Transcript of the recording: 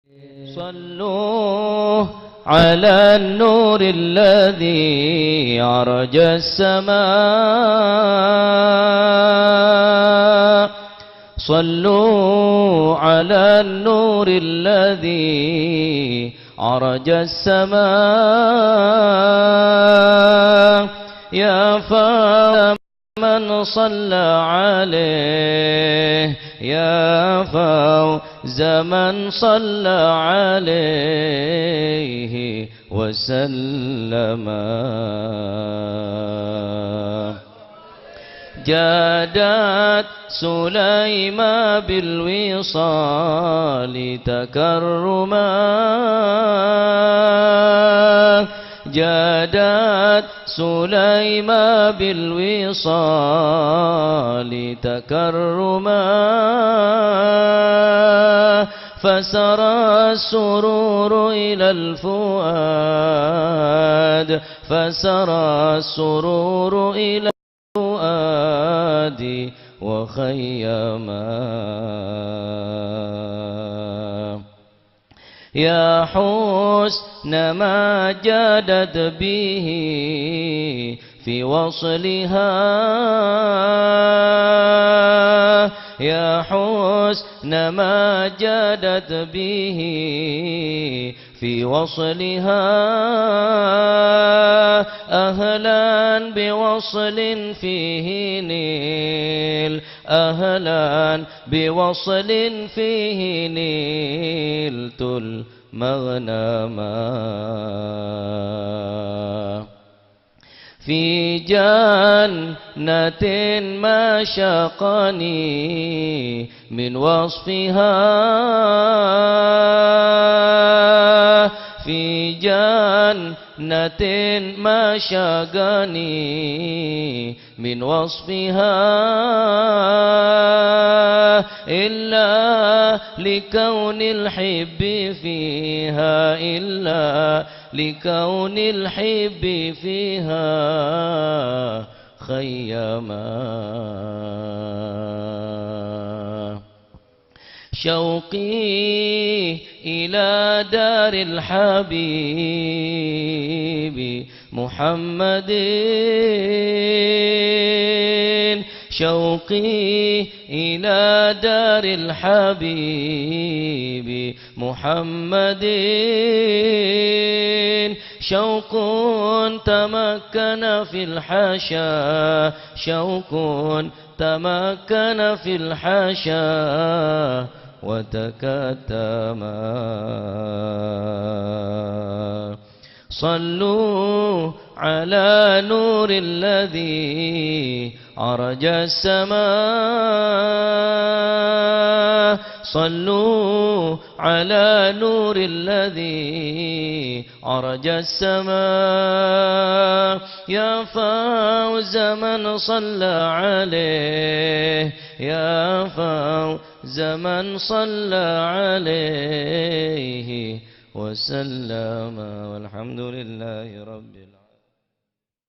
صلوا على النور الذي عرج السماء. صلوا على النور الذي عرج السماء. يا فوز من صلى عليه، يا فوز من صلى عليه وسلم. جادت سليمان بالوصال تكرما، جادت سليمان بالوصال تكرما. فسرى السرور إلى الفؤاد، فسرى السرور إلى الفؤاد وخيما. يا حسن ما جادت به في وصلها، يا حسن ما جادت به في وصلها. أهلا بوصل فيه نيل، أهلا بوصل فيه نيلت المغنما. في جنة ما شاقني من وصفها، في جنة ما شاقني من وصفها. إلا لكون الحب فيها، إلا لكون الحب فيها خيما. شوقي إلى دار الحبيب محمد، شوقي إلى دار الحبيب محمد. شوق تمكن في الحشا، شوق تمكن في الحشا وتكتما. صلوا على نور الذي عرج السماء. صلوا على نور الذي عرج السماء. يا فوز من صلى عليه، يا فوز من صلى عليه وسلم. والحمد لله رب العالمين.